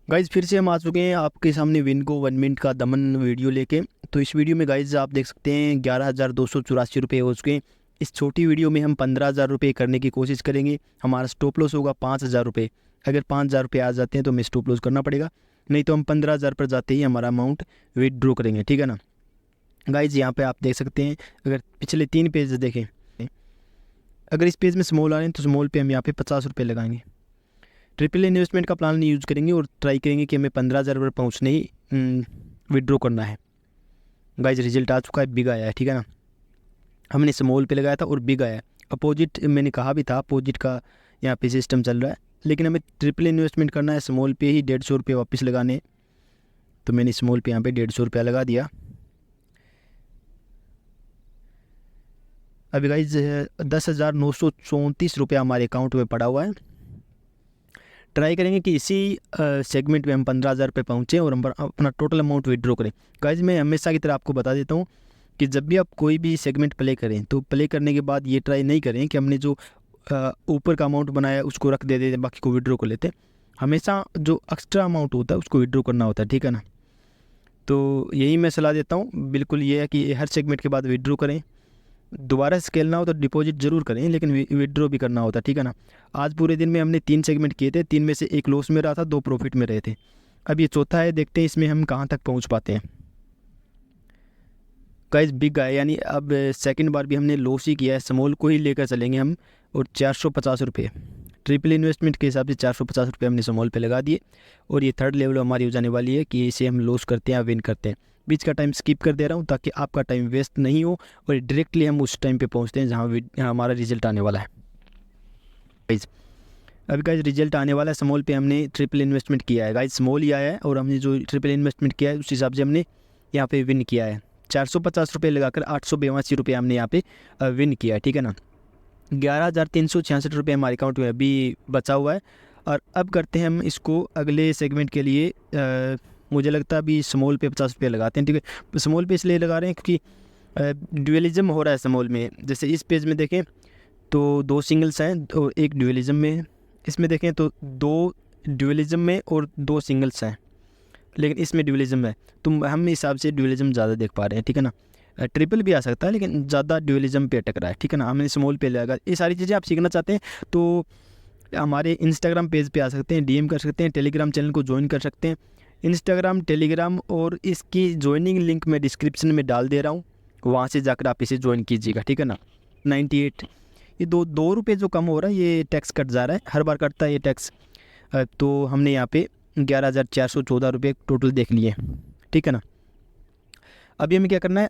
Guys फिर से हम आ चुके हैं आपके सामने विन को 1 मिनट का दमन वीडियो लेके। तो इस वीडियो में गाइज़ आप देख सकते हैं 11,284 रुपये हो चुके हैं। इस छोटी वीडियो में हम 15,000 रुपये करने की कोशिश करेंगे। हमारा स्टॉप लॉस होगा 5,000 रुपये। अगर 5,000 रुपये आ जाते हैं तो हमें स्टॉप लॉस करना पड़ेगा, नहीं तो हम 15,000 पर जाते ही हमारा अमाउंट विथड्रॉ करेंगे, ठीक है ना। गाइज़ यहाँ पर आप देख सकते हैं, अगर पिछले 3 पेज देखें, अगर इस पेज में स्मॉल आ रहे हैं तो स्मॉल पे हम यहाँ पे 50 रुपये लगाएंगे। ट्रिपल इन्वेस्टमेंट का प्लान यूज़ करेंगे और ट्राई करेंगे कि हमें 15,000 पर पहुँचने ही विड्रॉ करना है। गाइज रिजल्ट आ चुका है, बिग आया है, ठीक है ना। हमने स्मॉल पे लगाया था और बिग आया है। अपोजिट मैंने कहा भी था, अपोजिट का यहाँ पे सिस्टम चल रहा है, लेकिन हमें ट्रिपल इन्वेस्टमेंट करना है। स्मॉल पे ही 150 रुपये वापस लगाने, तो मैंने स्मॉल पे यहाँ पे 150 रुपया लगा दिया। अभी गाइज 10,934 रुपया हमारे अकाउंट में पड़ा हुआ है। ट्राई करेंगे कि इसी सेगमेंट में हम 15,000 पे पहुँचें और हम अपना टोटल अमाउंट विड्रॉ करें। गाइज मैं हमेशा की तरह आपको बता देता हूँ कि जब भी आप कोई भी सेगमेंट प्ले करें तो प्ले करने के बाद ये ट्राई नहीं करें कि हमने जो ऊपर का अमाउंट बनाया उसको रख दे दें, बाकी को विड्रॉ कर लेते हैं। हमेशा जो एक्स्ट्रा अमाउंट होता है उसको विड्रॉ करना होता है, ठीक है ना। तो यही मैं सलाह देता हूँ, बिल्कुल ये है कि हर सेगमेंट के बाद विड्रॉ करें। दोबारा स्केल ना हो तो डिपॉजिट ज़रूर करें, लेकिन विड्रॉ भी करना होता है, ठीक है ना। आज पूरे दिन में हमने 3 सेगमेंट किए थे, 3 में से 1 लॉस में रहा था, 2 प्रॉफिट में रहे थे। अब ये चौथा है, देखते हैं इसमें हम कहाँ तक पहुँच पाते हैं। गाइस बिग आया, यानी अब सेकंड बार भी हमने लॉस ही किया है। स्मॉल को ही लेकर चलेंगे हम, और 450 रुपये ट्रिपल इन्वेस्टमेंट के हिसाब से 450 रुपये हमने स्मॉल पे लगा दिए। और ये थर्ड लेवल हमारी हो जाने वाली है कि इसे हम लॉस करते हैं या विन करते हैं। बीच का टाइम स्किप कर दे रहा हूँ ताकि आपका टाइम वेस्ट नहीं हो और डायरेक्टली हम उस टाइम पे पहुँचते हैं जहाँ हमारा रिजल्ट आने वाला है। गाइस अभी गाइस रिजल्ट आने वाला है। स्मॉल पे हमने ट्रिपल इन्वेस्टमेंट किया है, गाइस स्मॉल ही आया है, और हमने जो ट्रिपल इन्वेस्टमेंट किया है उस हिसाब से हमने यहाँ पे विन किया है। 450 रुपये लगाकर 882 रुपये हमने यहाँ पे विन किया है, ठीक है ना। 11,366 रुपये हमारे अकाउंट में अभी बचा हुआ है। और अब करते हैं हम इसको अगले सेगमेंट के लिए। मुझे लगता है अभी स्मॉल पे 50 रुपये लगाते हैं, ठीक है। स्मॉल पे इसलिए लगा रहे हैं क्योंकि ड्यूअलिज्म हो रहा है स्मॉल में। जैसे इस पेज में देखें तो 2 सिंगल्स हैं और 1 ड्यूअलिज्म में है। इसमें देखें तो 2 ड्यूअलिज्म में और 2 सिंगल्स हैं, लेकिन इसमें ड्यूअलिज्म है, तो हम हिसाब से ड्यूअलिज्म ज़्यादा देख पा रहे हैं, ठीक है ना। ट्रिपल भी आ सकता है लेकिन ज़्यादा ड्यूअलिज्म पे अटक रहा है, ठीक है ना। हमने स्मॉल पे लगा। ये सारी चीज़ें आप सीखना चाहते हैं तो हमारे इंस्टाग्राम पेज पे आ सकते हैं, डीएम कर सकते हैं, टेलीग्राम चैनल को ज्वाइन कर सकते हैं। इंस्टाग्राम, टेलीग्राम और इसकी ज्वाइनिंग लिंक मैं डिस्क्रिप्शन में डाल दे रहा हूँ, वहाँ से जाकर आप इसे ज्वाइन कीजिएगा, ठीक है ना। 98 ये 2 रुपये जो कम हो रहा है, ये टैक्स कट जा रहा है, हर बार कटता है ये टैक्स। तो हमने यहाँ पे 11,414 रुपये टोटल देख लिए, ठीक है ना। अभी हमें क्या करना है,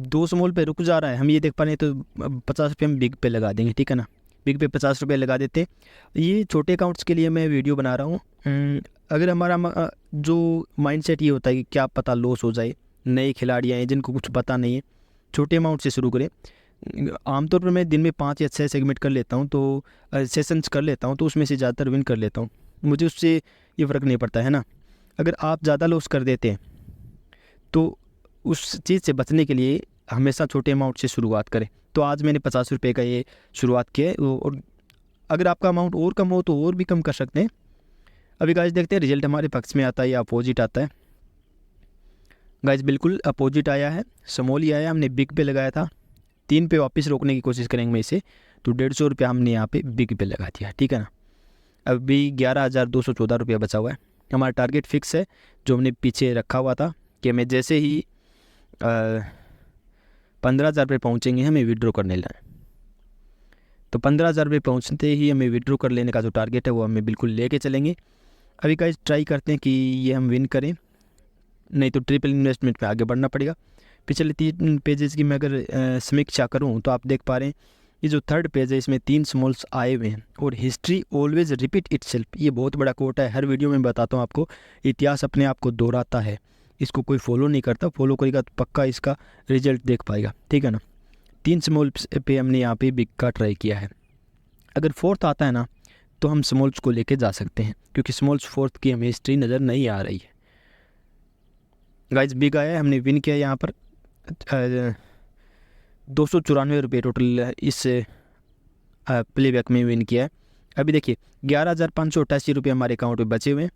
2 स्मॉल पे रुक जा रहा है, हम ये देख पा रहे हैं, तो 50 रुपये हम बिग पे लगा देंगे, ठीक है ना। बिग पे 50 रुपये लगा देते हैं। ये छोटे अकाउंट्स के लिए मैं वीडियो बना रहा हूँ। अगर हमारा जो माइंडसेट ये होता है कि क्या पता लॉस हो जाए, नए खिलाड़ी आए जिनको कुछ पता नहीं है, छोटे अमाउंट से शुरू करें। आमतौर पर मैं दिन में 5 या 6 सेगमेंट कर लेता हूँ, तो सेशंस कर लेता हूँ, तो उसमें से ज़्यादातर विन कर लेता हूँ। मुझे उससे ये फ़र्क नहीं पड़ता है ना। अगर आप ज़्यादा लॉस कर देते हैं तो उस चीज़ से बचने के लिए हमेशा छोटे अमाउंट से शुरुआत करें। तो आज मैंने 50 रुपये का ये शुरुआत किया है, और अगर आपका अमाउंट और कम हो तो और भी कम कर सकते हैं। अभी गाइस देखते हैं रिजल्ट हमारे पक्ष में आता है या अपोजिट आता है। गाइस बिल्कुल अपोजिट आया है, स्मॉल ही आया। हमने बिग पे लगाया था, 3 पे वापस रोकने की कोशिश करेंगे इसे, तो 150 रुपया हमने यहाँ पे बिग पे लगा दिया, ठीक है ना। अभी 11,214 रुपया बचा हुआ है। हमारा टारगेट फिक्स है जो हमने पीछे रखा हुआ था कि हमें जैसे ही 15,000 रुपये पहुँचेंगे हमें विड्रॉ करने लेना है। तो 15,000 रुपये पहुँचते ही हमें विड्रॉ कर लेने का जो टारगेट है वो हमें बिल्कुल लेके चलेंगे। अभी गाइस ट्राई करते हैं कि ये हम विन करें, नहीं तो ट्रिपल इन्वेस्टमेंट पे आगे बढ़ना पड़ेगा। पिछले 3 पेजेस की मैं अगर समीक्षा करूँ तो आप देख पा रहे हैं, ये जो थर्ड पेज है इसमें 3 स्मॉल्स आए हुए हैं, और हिस्ट्री ऑलवेज रिपीट इटसेल्फ, ये बहुत बड़ा कोट है। हर वीडियो में बताता हूँ आपको, इतिहास अपने आप को दोहराता है। इसको कोई फॉलो नहीं करता, फॉलो करेगा तो पक्का इसका रिजल्ट देख पाएगा, ठीक है ना। 3 स्मॉल पे हमने यहाँ पे बिग का ट्राई किया है। अगर फोर्थ आता है ना तो हम स्मॉल्स को लेके जा सकते हैं, क्योंकि स्मॉल्स फोर्थ की हमें हिस्ट्री नज़र नहीं आ रही है। गाइज बिग आया है, हमने विन किया यहाँ पर 294 रुपये टोटल इस प्लेबैक में विन किया है। अभी देखिए 11,588 रुपये हमारे अकाउंट में बचे हुए हैं।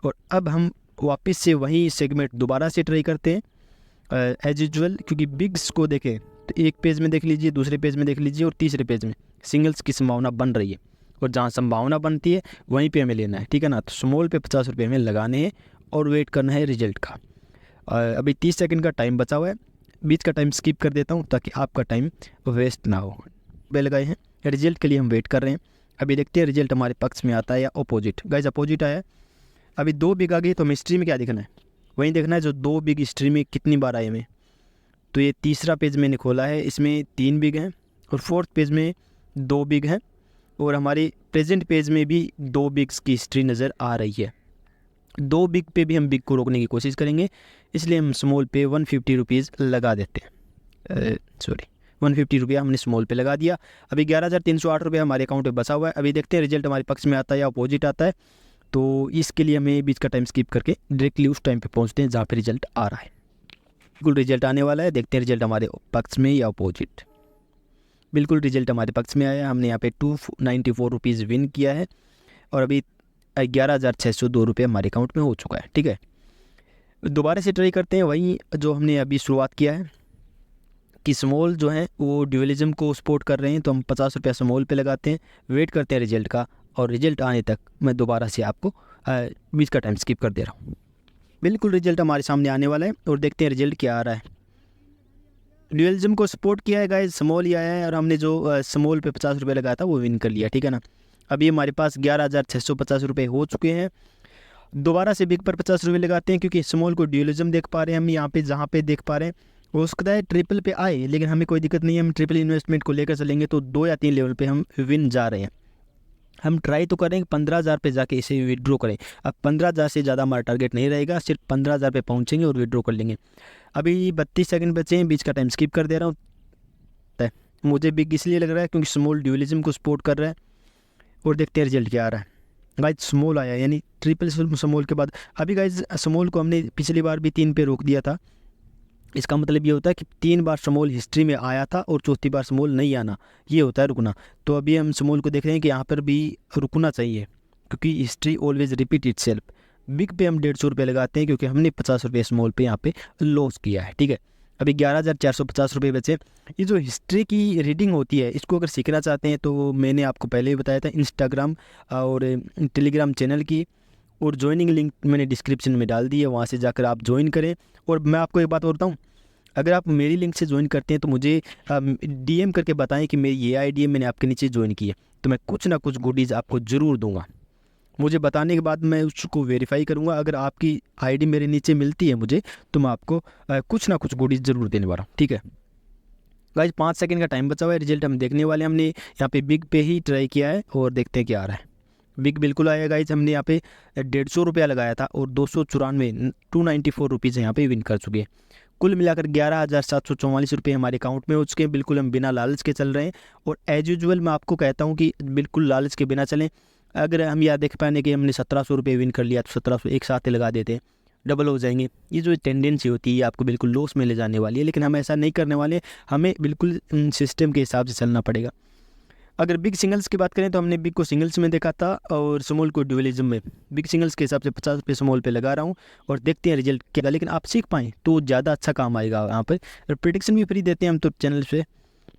और अब हम वापस से वही सेगमेंट दोबारा से ट्राई करते हैं एज यूजुअल, क्योंकि बिग्स को देखें तो एक पेज में देख लीजिए, दूसरे पेज में देख लीजिए और तीसरे पेज में सिंगल्स की संभावना बन रही है, और जहाँ संभावना बनती है वहीं पे हमें लेना है, ठीक है ना। तो स्मॉल पे 50 रुपये हमें लगाने हैं और वेट करना है रिजल्ट का। अभी 30 सेकंड का टाइम बचा हुआ है, बीच का टाइम स्किप कर देता हूँ ताकि आपका टाइम वेस्ट ना हो। बे लगाए हैं, रिजल्ट के लिए हम वेट कर रहे हैं। अभी देखते हैं रिजल्ट हमारे पक्ष में आता है या अपोजिट। गाइस अपोजिट आया है, अभी 2 बिग आ गई, तो हमें हिस्ट्री में क्या देखना है, वहीं देखना है जो 2 बिग हिस्ट्री में कितनी बार आए हमें। तो ये तीसरा पेज मैंने खोला है, इसमें 3 बिग हैं और फोर्थ पेज में 2 बिग हैं, और हमारे प्रेजेंट पेज में भी 2 बिग्स की हिस्ट्री नज़र आ रही है। 2 बिग पे भी हम बिग को रोकने की कोशिश करेंगे, इसलिए हम स्मॉल पे 150 रुपीज़ लगा देते हैं। 150 रुपया हमने स्मॉल पे लगा दिया। अभी 11,308 रुपये हमारे अकाउंट में बचा हुआ है। अभी देखते हैं रिजल्ट हमारे पक्ष में आता है या अपोजिट आता है। तो इसके लिए हमें बीच का टाइम स्किप करके डायरेक्टली उस टाइम पे पहुंचते हैं जहाँ पे रिजल्ट आ रहा है। बिल्कुल रिजल्ट आने वाला है, देखते हैं रिजल्ट हमारे पक्ष में या अपोजिट। बिल्कुल रिजल्ट हमारे पक्ष में आया, हमने यहाँ पे 294 रुपीज़ विन किया है और अभी 11,602 रुपये हमारे अकाउंट में हो चुका है, ठीक है। दोबारा से ट्राई करते हैं वही जो हमने अभी शुरुआत किया है कि स्मॉल जो है वो ड्यूअलिज्म को सपोर्ट कर रहे हैं, तो हम 50 रुपया स्मॉल पे लगाते हैं, वेट करते हैं रिजल्ट का, और रिजल्ट आने तक मैं दोबारा से आपको बीच का टाइम स्किप कर दे रहा हूँ। बिल्कुल रिजल्ट हमारे सामने आने वाला है और देखते हैं रिजल्ट क्या आ रहा है। ड्यूअलिज्म को सपोर्ट किया है गाइस, स्मॉल ही आया है और हमने जो स्मॉल पे 50 रुपये लगाया था वो विन कर लिया, ठीक है ना। अभी हमारे पास 11,650 रुपये हो चुके हैं। दोबारा से बिग पर 50 रुपये लगाते हैं, क्योंकि स्मॉल को ड्यूअलिज्म देख पा रहे हैं हम यहाँ पे, जहाँ पे देख पा रहे हैं हो सकता है ट्रिपल पे आए, लेकिन हमें कोई दिक्कत नहीं है, हम ट्रिपल इन्वेस्टमेंट को लेकर चलेंगे तो 2 या 3 लेवल पे हम विन जा रहे हैं। हम ट्राई तो करेंगे 15,000 पे जाके इसे विड्रॉ करें। अब 15,000 से ज़्यादा हमारा टारगेट नहीं रहेगा, सिर्फ 15,000 पे पहुँचेंगे और विड्रॉ कर लेंगे। अभी 32 सेकंड बचे हैं, बीच का टाइम स्किप कर दे रहा हूँ। मुझे बिग इसलिए लग रहा है क्योंकि स्मॉल ड्यूअलिज्म को सपोर्ट कर रहा है, और देखते हैं रिजल्ट क्या आ रहा है। गाइज स्मॉल आया, यानी ट्रिपल स्मॉल के बाद अभी गाइज स्मॉल को हमने पिछली बार भी 3 पे रोक दिया था। इसका मतलब ये होता है कि 3 बार स्मॉल हिस्ट्री में आया था और चौथी बार स्मॉल नहीं आना, ये होता है रुकना। तो अभी हम स्मॉल को देख रहे हैं कि यहाँ पर भी रुकना चाहिए, क्योंकि history always repeat itself. Big पे हम 150 रुपये लगाते हैं, क्योंकि हमने 50 रुपये स्मॉल पे यहाँ पे लॉस किया है, ठीक है। अभी 11,450 रुपये बचे। ये जो हिस्ट्री की रीडिंग होती है, इसको अगर सीखना चाहते हैं तो मैंने आपको पहले ही बताया था, इंस्टाग्राम और टेलीग्राम चैनल की और ज्वाइनिंग लिंक मैंने डिस्क्रिप्शन में डाल दी है, वहाँ से जाकर आप ज्वाइन करें। और मैं आपको एक बात और बताऊँ, अगर आप मेरी लिंक से ज्वाइन करते हैं तो मुझे DM करके बताएं कि मेरी ये ID है, मैंने आपके नीचे ज्वाइन की है, तो मैं कुछ ना कुछ गुडीज़ आपको ज़रूर दूंगा। मुझे बताने के बाद मैं उसको वेरीफाई करूंगा। अगर आपकी ID मेरे नीचे मिलती है मुझे, तो मैं आपको कुछ ना कुछ गुडीज़ ज़रूर देने वाला हूँ, ठीक है। गाइस 5 सेकंड का टाइम बचा हुआ है, रिजल्ट हम देखने वाले हैं। हमने यहाँ पे बिग पे ही ट्राई किया है और देखते हैं क्या आ रहा है। बिग बिल्कुल आया गाइस, हमने यहाँ पे 150 रुपया लगाया था और 294 रुपीज़ यहाँ पे विन कर चुके हैं। कुल मिलाकर 11,744 रुपये हमारे अकाउंट में हो चुके हैं। बिल्कुल हम बिना लालच के चल रहे हैं, और एज यूजुअल मैं आपको कहता हूँ कि बिल्कुल लालच के बिना चलें। अगर हम यह देख पाएंगे कि हमने 1700 रुपये विन कर लिया, तो 1700 एक साथ ही लगा देते हैं, डबल हो जाएंगे। ये जो टेंडेंसी होती है आपको बिल्कुल लॉस में ले जाने वाली है, लेकिन हम ऐसा नहीं करने वाले। हमें बिल्कुल सिस्टम के हिसाब से चलना पड़ेगा। अगर बिग सिंगल्स की बात करें तो हमने बिग को सिंगल्स में देखा था और स्मॉल को ड्यूअलिज्म में। बिग सिंगल्स के हिसाब से 50 रुपये स्मॉल पे लगा रहा हूँ और देखते हैं रिजल्ट क्या। लेकिन आप सीख पाएँ तो ज़्यादा अच्छा काम आएगा यहाँ पर। और प्रेडिक्शन भी फ्री देते हैं हम तो चैनल पे।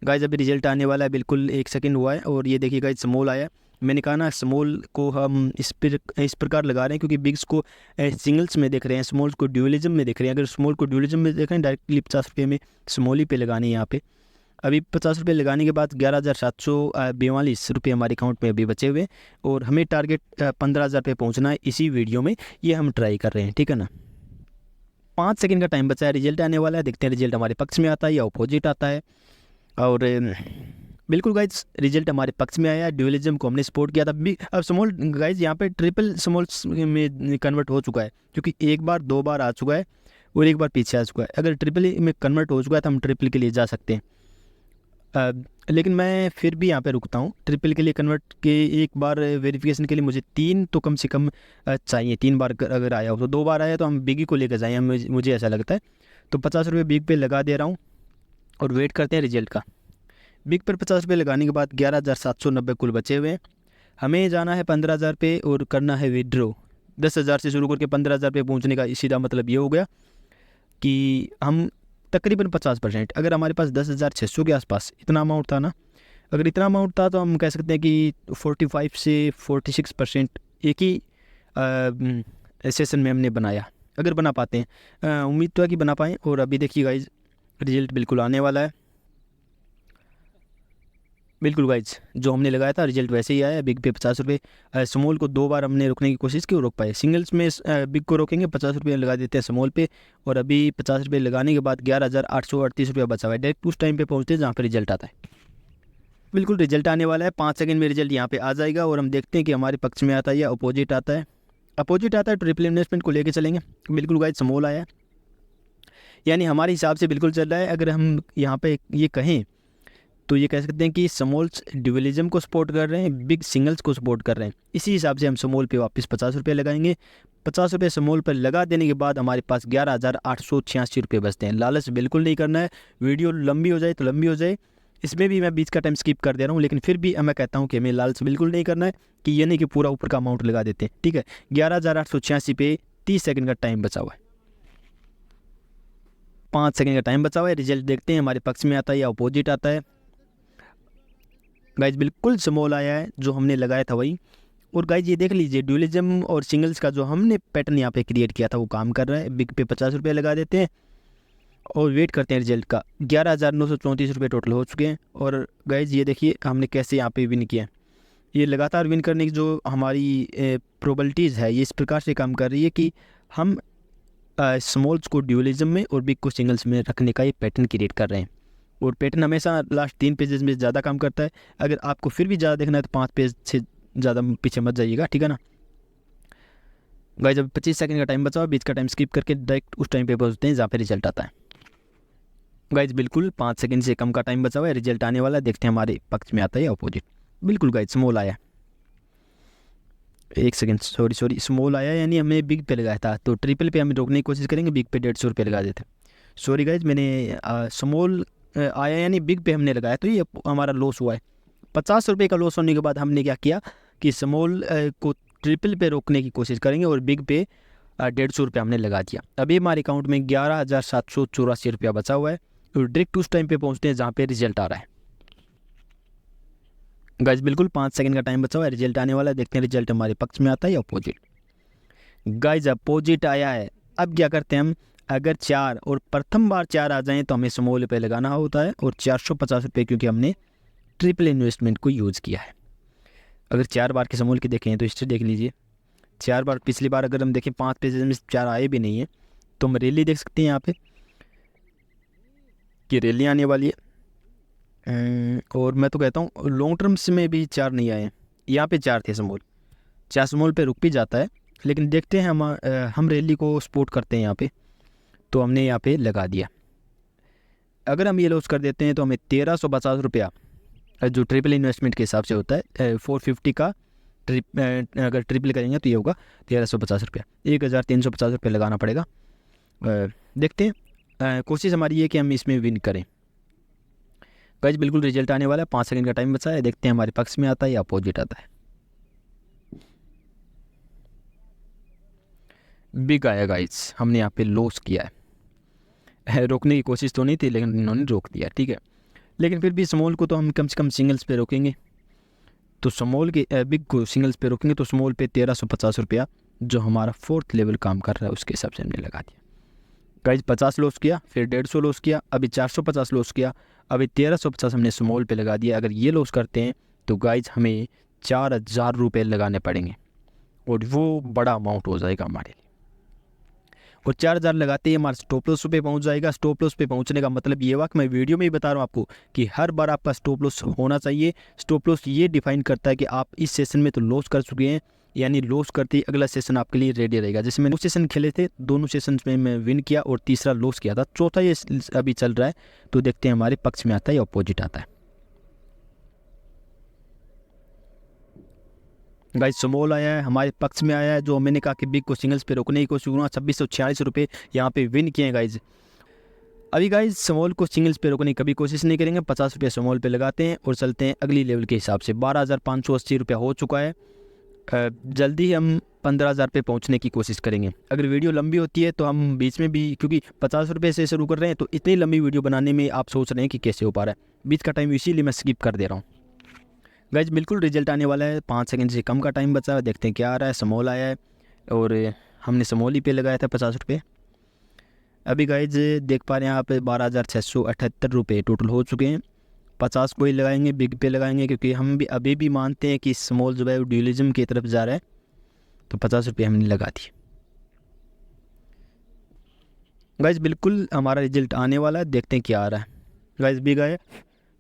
गाइज अभी रिजल्ट आने वाला है, बिल्कुल 1 सेकंड हुआ है, और ये देखिए गाइज स्मॉल आया। मैंने कहा ना स्मॉल को हम इस प्रकार लगा रहे हैं क्योंकि बिग्स को सिंगल्स में देख रहे हैं, स्मॉल्स को ड्यूअलिज्म में देख रहे हैं। अगर स्मॉल को ड्यूअलिज्म में देख रहे हैं, डायरेक्टली 50 रुपये में स्मॉल ही पे लगानी है यहाँ पे। अभी 50 रुपये लगाने के बाद 11,742 रुपये हमारे अकाउंट में अभी बचे हुए, और हमें टारगेट 15,000 पे पहुँचना है इसी वीडियो में। ये हम ट्राई कर रहे हैं, ठीक है ना। 5 सेकंड का टाइम बचा है, रिजल्ट आने वाला है। देखते हैं रिजल्ट हमारे पक्ष में आता है या अपोजिट आता है। और बिल्कुल गाइज रिजल्ट हमारे पक्ष में आया। ड्यूअलिज्म को हमने सपोर्ट किया था। अब स्मॉल गाइज यहाँ पे ट्रिपल स्मॉल्स में कन्वर्ट हो चुका है, क्योंकि 1 बार 2 बार आ चुका है और 1 बार पीछे आ चुका है। अगर ट्रिपल में कन्वर्ट हो चुका है तो हम ट्रिपल के लिए जा सकते हैं। लेकिन मैं फिर भी यहाँ पे रुकता हूँ। ट्रिपल के लिए कन्वर्ट के एक बार वेरिफिकेशन के लिए मुझे 3 तो कम से कम चाहिए। 3 बार अगर आया हो तो 2 बार आया तो हम बिगी को लेकर जाएँ, मुझे ऐसा लगता है। तो 50 रुपये बिग पे लगा दे रहा हूँ और वेट करते हैं रिजल्ट का। बिग पर 50 रुपये लगाने के बाद 11,790 कुल बचे हुए हैं। हमें जाना है 15,000 पे और करना है विड्रॉ। 10,000 से शुरू करके 15,000 पे पहुँचने का सीधा मतलब ये हो गया कि हम तकरीबन 50%, अगर हमारे पास 10,600 के आसपास इतना अमाउंट था ना, अगर इतना अमाउंट था तो हम कह सकते हैं कि 45 से 46% एक ही सेशन में हमने बनाया, अगर बना पाते हैं। उम्मीद तो है कि बना पाएँ। और अभी देखिए गाइज रिज़ल्ट बिल्कुल आने वाला है। बिल्कुल गाइज जो हमने लगाया था रिजल्ट वैसे ही आया। बिग पे 50 रुपये। स्मॉल को 2 बार हमने रोकने की कोशिश की और रोक पाए। सिंगल्स में बिग को रोकेंगे 50 रुपये लगा देते हैं स्मॉल पे, और अभी 50 रुपये लगाने के बाद 11,838 रुपये बचा हुआ है। डायरेक्ट उस टाइम पे पहुँचते हैं जहाँ पर रिजल्ट आता है। बिल्कुल रिजल्ट आने वाला है, 5 सेकंड में रिजल्ट यहाँ पे आ जाएगा और हम देखते हैं कि हमारे पक्ष में आता है या अपोजिट आता है। अपोजिट आता है ट्रिपल इन्वेस्टमेंट को लेके चलेंगे। बिल्कुल गाइज स्मॉल आया, यानी हमारे हिसाब से बिल्कुल चल रहा है। अगर हम यहाँ पे ये कहें तो ये कह सकते हैं कि स्मॉल्स ड्यूअलिज्म को सपोर्ट कर रहे हैं, बिग सिंगल्स को सपोर्ट कर रहे हैं। इसी हिसाब से हम स्मॉल पे वापस 50 रुपये लगाएंगे। 50 रुपये स्मॉल पर लगा देने के बाद हमारे पास 11,886 रुपये बचते हैं। लालच बिल्कुल नहीं करना है। वीडियो लंबी हो जाए तो लंबी हो जाए, इसमें भी मैं बीच का टाइम स्किप कर दे रहा हूँ, लेकिन फिर भी मैं कहता हूँ कि हमें लालच बिल्कुल नहीं करना है कि ये नहीं कि पूरा ऊपर का अमाउंट लगा देते हैं। ठीक है, 11,886 पे 30 सेकंड का टाइम बचा हुआ है, 5 सेकंड का टाइम बचा हुआ है। रिजल्ट देखते हैं हमारे पक्ष में आता है या अपोजिट आता है। गाइज बिल्कुल स्मॉल आया है, जो हमने लगाया था वही। और गाइज ये देख लीजिए ड्यूअलिज्म और सिंगल्स का जो हमने पैटर्न यहाँ पे क्रिएट किया था वो काम कर रहा है। बिग पे 50 रुपये लगा देते हैं और वेट करते हैं रिजल्ट का। 11,934 रुपये टोटल हो चुके हैं। और गाइज ये देखिए हमने कैसे यहाँ पे विन किया है। ये लगातार विन करने की जो हमारी प्रोबेबिलिटीज़ है ये इस प्रकार से काम कर रही है कि हम स्मॉल्स को ड्यूअलिज्म में और बिग को सिंगल्स में रखने का ये पैटर्न क्रिएट कर रहे हैं। और पैटर्न हमेशा लास्ट 3 पेजेस में ज़्यादा काम करता है। अगर आपको फिर भी ज़्यादा देखना है तो 5 पेज से ज़्यादा पीछे मत जाइएगा, ठीक है ना। गाइज अब 25 सेकंड का टाइम बचा हुआ, बीच का टाइम स्किप करके डायरेक्ट उस टाइम पे पहुँचते हैं जहाँ पे रिजल्ट आता है। गाइज बिल्कुल 5 सेकंड से कम का टाइम बचा हुआ है, रिजल्ट आने वाला है। देखते हैं हमारे पक्ष में आता है या अपोजिट। बिल्कुल गाइज स्मॉल आया, 1 सेकंड सॉरी स्मॉल आया, यानी हमने बिग पे लगाया था। तो ट्रिपल पे हम रोकने की कोशिश करेंगे, बिग पे 150 रुपये लगा देते। सॉरी गाइज मैंने स्मॉल आया यानी बिग पे हमने लगाया, तो ये हमारा लॉस हुआ है। 50 रुपये का लॉस होने के बाद हमने क्या किया कि स्मॉल को ट्रिपल पे रोकने की कोशिश करेंगे और बिग पे 150 रुपये हमने लगा दिया। अभी हमारे अकाउंट में 11,784 रुपया बचा हुआ है। और डायरेक्ट उस टाइम पे पहुंचते हैं जहाँ पे रिजल्ट आ रहा है। गाइज बिल्कुल 5 सेकंड का टाइम बचा हुआ है, रिजल्ट आने वाला है। देखते हैं रिजल्ट हमारे पक्ष में आता है या अपोजिट। गाइज अपोजिट आया है। अब क्या करते हैं हम, अगर 4 और प्रथम बार 4 आ जाएं तो हमें स्मॉल पे लगाना होता है और 450 रुपये, क्योंकि हमने ट्रिपल इन्वेस्टमेंट को यूज़ किया है। अगर 4 बार के स्मॉल के देखें तो हिस्ट्री देख लीजिए। 4 बार पिछली बार अगर हम देखें 5 पेजेस में 4 आए भी नहीं है, तो हम रैली देख सकते हैं यहाँ पे कि रैली आने वाली है। और मैं तो कहता हूँ लॉन्ग टर्म्स में भी 4 नहीं आए हैं। यहाँ पे 4 थे स्मॉल, 4 स्मॉल पे रुक भी जाता है, लेकिन देखते हैं हम रैली को सपोर्ट करते हैं यहाँ पे, तो हमने यहाँ पे लगा दिया। अगर हम ये लॉस कर देते हैं तो हमें 1,350 रुपया, जो ट्रिपल इन्वेस्टमेंट के हिसाब से होता है 450 का अगर ट्रिपल करेंगे तो ये होगा 1,350 रुपया। 1,350 रुपये लगाना पड़ेगा। देखते हैं, कोशिश हमारी ये कि हम इसमें विन करें। गाइज बिल्कुल रिजल्ट आने वाला है, 5 सेकंड का टाइम बचा है। देखते हैं हमारे पक्ष में आता है या अपोजिट आता है। बिग आया गाइज, हमने यहाँ पे लॉस किया है। रोकने की कोशिश तो नहीं थी लेकिन इन्होंने रोक दिया, ठीक है। लेकिन फिर भी स्मॉल को तो हम कम से कम सिंगल्स पे रोकेंगे। तो स्मॉल के बिग को सिंगल्स पे रोकेंगे तो स्मॉल पे 1,350 रुपया, जो हमारा 4th लेवल काम कर रहा है उसके हिसाब से हमने लगा दिया। गाइज 50 लॉस किया, फिर 150 लॉस किया, अभी 450 लॉस किया, अभी 1,350 हमने स्मॉल पे लगा दिया। अगर ये लॉस करते हैं तो गाइज हमें 4,000 रुपये लगाने पड़ेंगे और वो बड़ा अमाउंट हो जाएगा हमारे लिए। और 4,000 लगाते ही हमारा स्टॉप लॉस पे पहुंच जाएगा। स्टॉप लॉस पे पहुंचने का मतलब ये हुआ कि मैं वीडियो में ही बता रहा हूँ आपको कि हर बार आपका स्टॉप लॉस होना चाहिए। स्टॉप लॉस ये डिफाइन करता है कि आप इस सेशन में तो लॉस कर चुके हैं, यानी लॉस करते ही अगला सेशन आपके लिए रेडी रहेगा। जैसे मैंने 2 सेशन खेले थे, दोनों सेशन में मैं विन किया और तीसरा लॉस किया था, चौथा ये अभी चल रहा है। तो देखते हैं हमारे पक्ष में आता है या अपोजिट आता है। गाइज स्मॉल आया है, हमारे पक्ष में आया है। जो मैंने कहा कि बिग को सिंगल्स पे रोकने की कोशिश करूँगा, 2,646 रुपये यहाँ पे विन किए हैं गाइज। अभी गाइज स्मॉल को सिंगल्स पे रोकने की कभी कोशिश नहीं करेंगे। 50 रुपये स्मॉल पे लगाते हैं और चलते हैं अगली लेवल के हिसाब से। 12,580 रुपया हो चुका है। जल्दी ही हम 15,000 पे पहुंचने की कोशिश करेंगे। अगर वीडियो लंबी होती है तो हम बीच में भी, क्योंकि 50 रुपये से शुरू कर रहे हैं तो इतनी लंबी वीडियो बनाने में आप सोच रहे हैं कि कैसे हो पा रहा है, बीच का टाइम इसीलिए मैं स्किप कर दे रहा हूँ। गाइज बिल्कुल रिजल्ट आने वाला है, 5 सेकंड से कम का टाइम बचा है। देखते हैं क्या आ रहा है। स्मॉल आया है और हमने स्मॉल ही पे लगाया था 50 रुपये। अभी गाइज देख पा रहे हैं आप 12,678 रुपये टोटल हो चुके हैं। 50 को ही लगाएंगे, बिग पे लगाएंगे, क्योंकि हम भी अभी भी मानते हैं कि स्मॉल जो है वो ड्यूलिज्म की तरफ जा रहा है, तो 50 रुपये हमने लगा दिए। गाइज बिल्कुल हमारा रिजल्ट आने वाला है, देखते हैं क्या आ रहा है। गाइज बिग आया,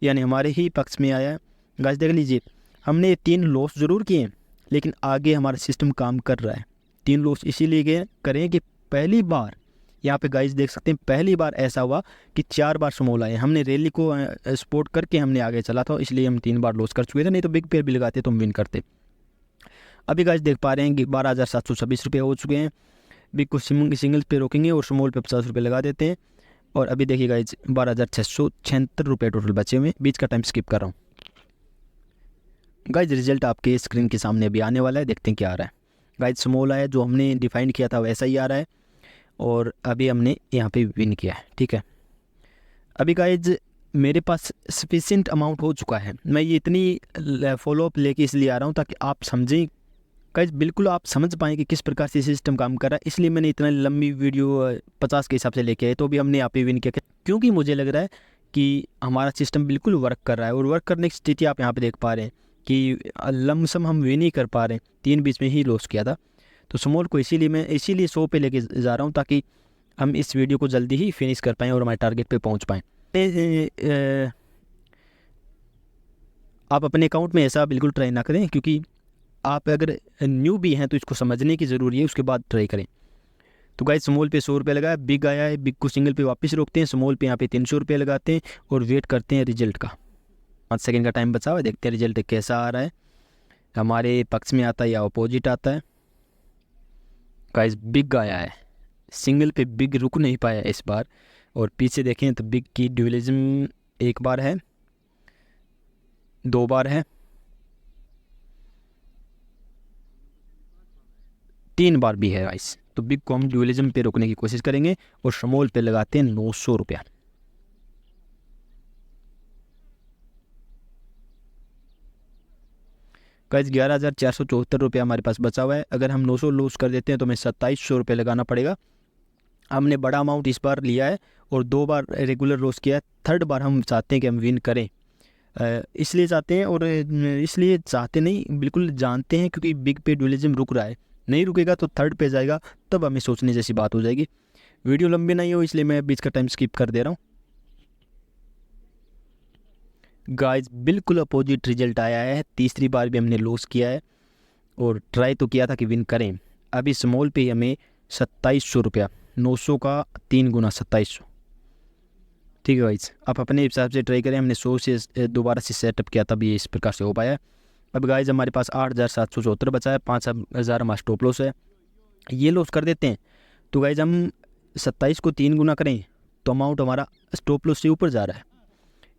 यानी हमारे ही पक्ष में आया है। गाइज देख लीजिए, हमने 3 लॉस ज़रूर किए हैं, लेकिन आगे हमारा सिस्टम काम कर रहा है। 3 लॉस इसीलिए करें कि पहली बार यहाँ पे गाइज देख सकते हैं, पहली बार ऐसा हुआ कि 4 बार स्मॉल आए। हमने रैली को सपोर्ट करके हमने आगे चला था, इसलिए हम 3 बार लॉस कर चुके थे, नहीं तो बिग पेयर भी लगाते तो हम विन करते। अभी गाइज देख पा रहे हैं कि 12,726 रुपये हो चुके हैं। बिग को सिंगल पे रोकेंगे और स्मॉल पे 50 रुपये लगा देते हैं। और अभी देखिए गाइज 12,676 रुपये टोटल बचे हुए। बीच का टाइम स्किप कर रहा हूँ। गाइज रिजल्ट आपके स्क्रीन के सामने अभी आने वाला है, देखते हैं क्या आ रहा है। गाइज स्मॉल आया, जो हमने डिफाइन किया था वैसा ही आ रहा है, और अभी हमने यहाँ पे विन किया है। ठीक है, अभी गाइज मेरे पास सफिशिएंट अमाउंट हो चुका है। मैं ये इतनी फॉलोअप लेके इसलिए आ रहा हूँ ताकि आप समझें गाइज, बिल्कुल आप समझ पाएँ कि किस प्रकार से सिस्टम काम कर रहा है। इसलिए मैंने इतना लंबी वीडियो 50 के हिसाब से लेके आए, तो भी हमने यहाँ पे विन किया, क्योंकि मुझे लग रहा है कि हमारा सिस्टम बिल्कुल वर्क कर रहा है। और वर्क करने की स्थिति आप यहाँ पे देख पा रहे हैं कि लमसम हम विन ही कर पा रहे हैं। 3 बीच में ही लॉस किया था, तो स्मॉल को मैं इसीलिए 100 पे लेके जा रहा हूँ, ताकि हम इस वीडियो को जल्दी ही फिनिश कर पाएँ और हमारे टारगेट पे पहुँच पाएँ। आप अपने अकाउंट में ऐसा बिल्कुल ट्राई ना करें, क्योंकि आप अगर न्यू भी हैं तो इसको समझने की ज़रूरी है, उसके बाद ट्राई करें। तो गाइस स्मॉल पे 100 रुपये लगाया, बिग आया है, बिग को सिंगल पे वापस रोकते हैं, स्मॉल पे यहाँ पे 300 रुपये लगाते हैं और वेट करते हैं रिजल्ट का। 5 सेकंड का टाइम बचा हुआ है, देखते हैं रिजल्ट कैसा आ रहा है, हमारे पक्ष में आता है या अपोजिट आता है। गाइस बिग आया है, सिंगल पे बिग रुक नहीं पाया इस बार। और पीछे देखें तो बिग की ड्यूलिज्म 1 बार है, 2 बार है, 3 बार भी है गाइस। तो बिग को हम ड्यूलिज्म पे रोकने की कोशिश करेंगे और स्मॉल पे लगाते हैं 900 रुपया। गाइस 11,474 रुपया हमारे पास बचा हुआ है। अगर हम 900 लूज कर देते हैं तो हमें 2700 रुपये लगाना पड़ेगा। हमने बड़ा अमाउंट इस बार लिया है और 2 बार रेगुलर लॉस किया है। 3rd बार हम चाहते हैं कि हम विन करें, इसलिए चाहते हैं, और इसलिए चाहते नहीं, बिल्कुल जानते हैं, क्योंकि बिग पे ड्यूलिज्म रुक रहा है। नहीं रुकेगा तो 3rd पे जाएगा, तब हमें सोचने जैसी बात हो जाएगी। वीडियो लंबी नहीं हो इसलिए मैं बीच का टाइम स्किप कर दे रहा हूँ। गाइस बिल्कुल अपोजिट रिजल्ट आया है। तीसरी बार भी हमने लॉस किया है और ट्राई तो किया था कि विन करें। अभी स्मॉल पे हमें 2700 रुपया, 900 का 3 गुना 2700। ठीक है गाइस, आप अपने हिसाब से ट्राई करें। हमने 100 से दोबारा से सेटअप किया तब ये इस प्रकार से हो पाया। अब गाइस हमारे पास 8,774 बचा है, 5,000 हमारा स्टॉप लॉस है, ये लॉस कर देते हैं। तो गाइस हम 27 को 3 गुना करें तो अमाउंट हमारा स्टॉप लॉस से ऊपर जा रहा है,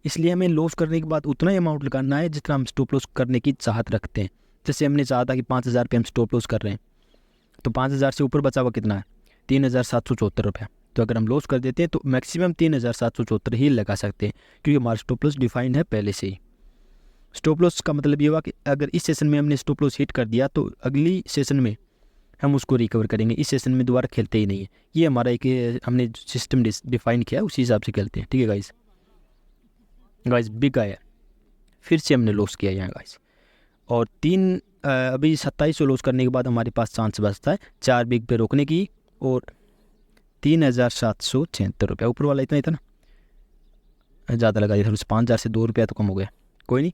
इसलिए हमें लॉस करने के बाद उतना ही अमाउंट लगाना है जितना हम स्टॉप लॉस करने की चाहत रखते हैं। जैसे हमने चाहा था कि 5,000 पे हम स्टॉप लॉस कर रहे हैं, तो 5,000 से ऊपर बचा हुआ कितना है, 3,774 रुपया। तो अगर हम लॉस कर देते हैं तो मैक्सिमम 3,774 ही लगा सकते हैं, क्योंकि हमारा स्टॉप लॉस डिफाइंड है पहले से ही। स्टॉप लॉस का मतलब ये हुआ कि अगर इस सेशन में हमने स्टॉप लॉस हिट कर दिया तो अगली सेशन में हम उसको रिकवर करेंगे, इस सेशन में दोबारा खेलते ही नहीं है। ये हमारा एक हमने सिस्टम डिफाइन किया, उसी हिसाब से खेलते हैं। ठीक है गाइस, गाइस बिग आया, फिर से हमने लॉस किया यहाँ गाइस, और 3 अभी 2700 लॉस करने के बाद हमारे पास चांस बचता है 4 बिग पे रोकने की, और 3,776 रुपया। ऊपर वाला इतना ही था ना, ज़्यादा लगा दिया था, 5,000 से 2 रुपया तो कम हो गया, कोई नहीं।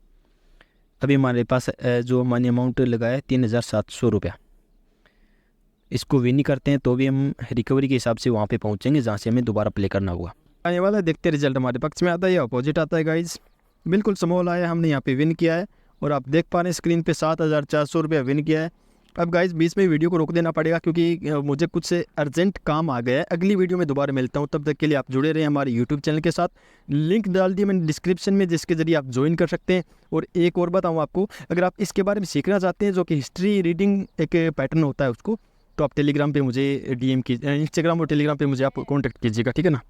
अभी हमारे पास जो मनी अमाउंट लगाया है 3,700 रुपया, इसको विन नहीं करते हैं तो भी हम रिकवरी के हिसाब से वहाँ पे पहुँचेंगे जहाँ से हमें दोबारा प्ले करना होगा। आने वाला देखते रिजल्ट हमारे पक्ष में आता है या अपोजिट आता है। गाइज बिल्कुल स्मॉल आया, हमने यहाँ पे विन किया है, और आप देख पा रहे हैं स्क्रीन पे 7,400 रुपया विन किया है। अब गाइस बीच में वीडियो को रोक देना पड़ेगा क्योंकि मुझे कुछ अर्जेंट काम आ गया है। अगली वीडियो में दोबारा मिलता हूँ, तब तक के लिए आप जुड़े रहें हमारे यूट्यूब चैनल के साथ। लिंक डाल दिया मैंने डिस्क्रिप्शन में, जिसके ज़रिए आप ज्वाइन कर सकते हैं। और एक और बताऊँ आपको, अगर आप इसके बारे में सीखना चाहते हैं, जो कि हिस्ट्री रीडिंग एक पैटर्न होता है उसको, तो आप टेलीग्राम पे मुझे DM की, इंस्टाग्राम और टेलीग्राम पे मुझे आप कॉन्टैक्ट कीजिएगा, ठीक है ना।